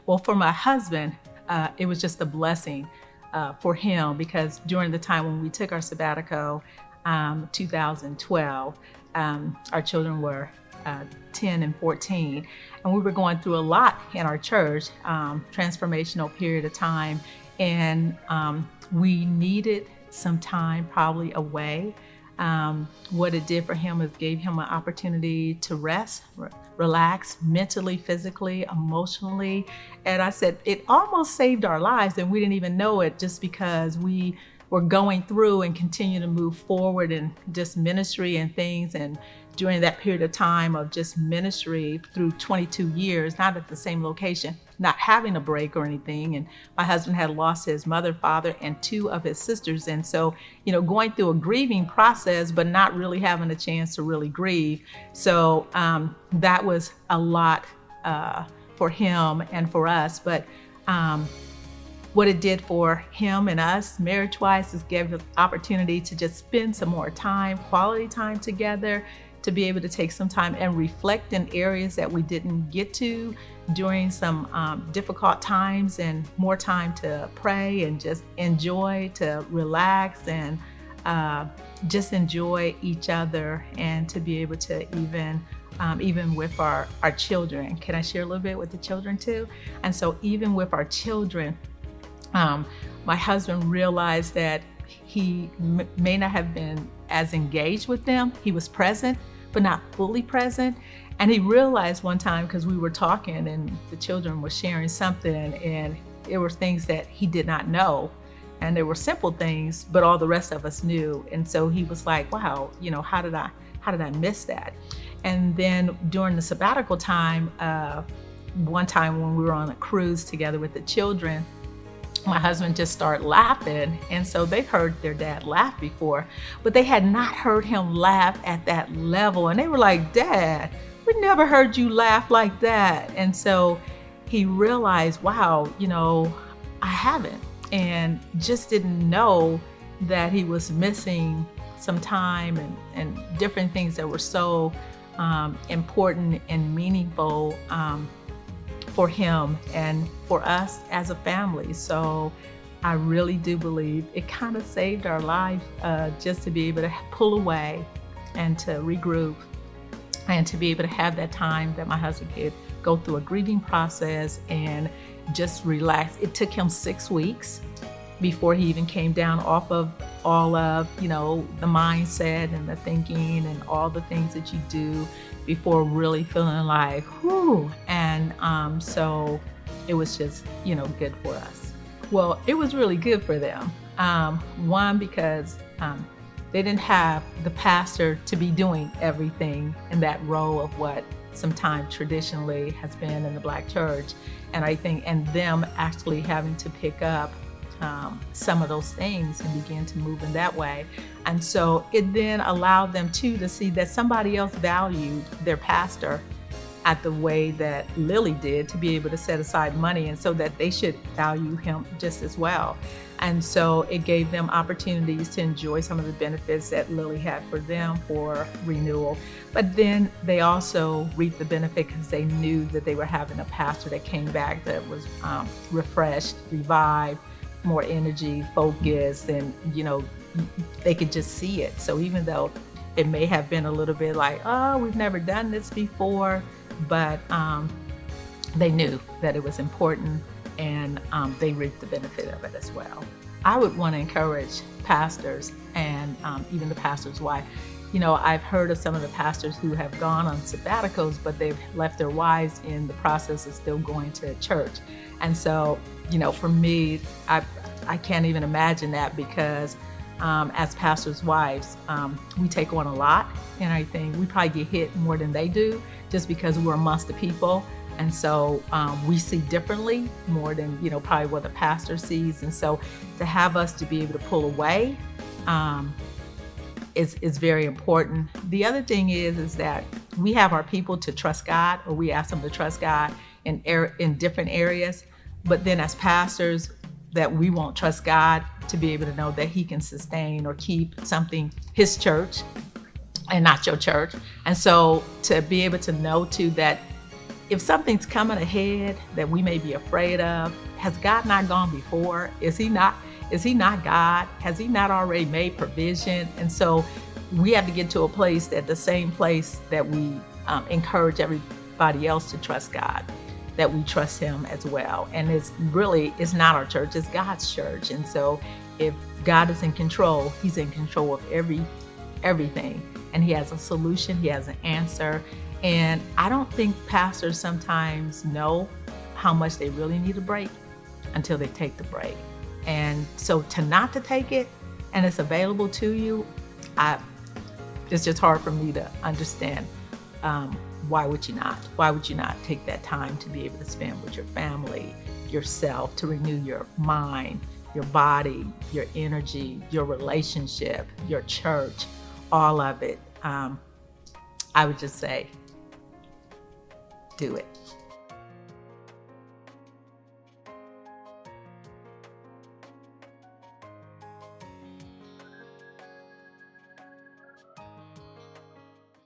Well, for my husband, it was just a blessing for him, because during the time when we took our sabbatical, 2012, our children were 10 and 14, and we were going through a lot in our church, transformational period of time, and we needed some time probably away. What it did for him is gave him an opportunity to rest, relax mentally, physically, emotionally. And I said, it almost saved our lives, and we didn't even know it, just because we were going through and continue to move forward in just ministry and things. And during that period of time of just ministry through 22 years, not at the same location, not having a break or anything. And my husband had lost his mother, father, and 2 of his sisters. And so, going through a grieving process, but not really having a chance to really grieve. So that was a lot for him and for us. But what it did for him and us, marriage-wise, is gave us opportunity to just spend some more time, quality time together, to be able to take some time and reflect in areas that we didn't get to during some difficult times, and more time to pray and just enjoy, to relax, and just enjoy each other, and to be able to even with our children. Can I share a little bit with the children too? And so even with our children, my husband realized that he may not have been as engaged with them. He was present, but not fully present. And he realized one time, because we were talking and the children were sharing something, and there were things that he did not know. And there were simple things, but all the rest of us knew. And so he was like, wow, how did I miss that? And then during the sabbatical time, one time when we were on a cruise together with the children, my husband just started laughing. And so they've heard their dad laugh before, but they had not heard him laugh at that level. And they were like, Dad, we never heard you laugh like that. And so he realized, wow, I haven't, and just didn't know that he was missing some time and different things that were so important and meaningful for him and for us as a family. So I really do believe it kind of saved our life, just to be able to pull away and to regroup, and to be able to have that time that my husband could go through a grieving process and just relax. It took him 6 weeks before he even came down off of all of, the mindset and the thinking and all the things that you do before really feeling like, whew. And so it was just, good for us. Well, it was really good for them. One, because they didn't have the pastor to be doing everything in that role of what sometimes traditionally has been in the Black church. And I think, and them actually having to pick up some of those things and begin to move in that way. And so it then allowed them too to see that somebody else valued their pastor at the way that Lily did, to be able to set aside money, and so that they should value him just as well. And so it gave them opportunities to enjoy some of the benefits that Lily had for them for renewal. But then they also reaped the benefit because they knew that they were having a pastor that came back that was refreshed, revived, more energy, focus, and they could just see it. So even though it may have been a little bit like, oh, we've never done this before, but they knew that it was important, and they reaped the benefit of it as well. I would want to encourage pastors and even the pastor's wife. I've heard of some of the pastors who have gone on sabbaticals, but they've left their wives in the process of still going to church. And so, for me, I can't even imagine that, because as pastors' wives, we take on a lot. And I think we probably get hit more than they do, just because we're amongst the people. And so we see differently more than, probably what the pastor sees. And so to have us to be able to pull away is very important. The other thing is that we have our people to trust God, or we ask them to trust God in different areas. But then as pastors, that we won't trust God to be able to know that he can sustain or keep something, his church, and not your church. And so to be able to know too that if something's coming ahead that we may be afraid of, has God not gone before? Is he not God? Has he not already made provision? And so we have to get to a place, that the same place that we encourage everybody else to trust God, that we trust him as well. And it's not our church, it's God's church. And so if God is in control, he's in control of everything. And he has a solution, he has an answer. And I don't think pastors sometimes know how much they really need a break until they take the break. And so to not to take it, and it's available to you, it's just hard for me to understand. Why would you not? Why would you not take that time to be able to spend with your family, yourself, to renew your mind, your body, your energy, your relationship, your church, all of it? I would just say, do it.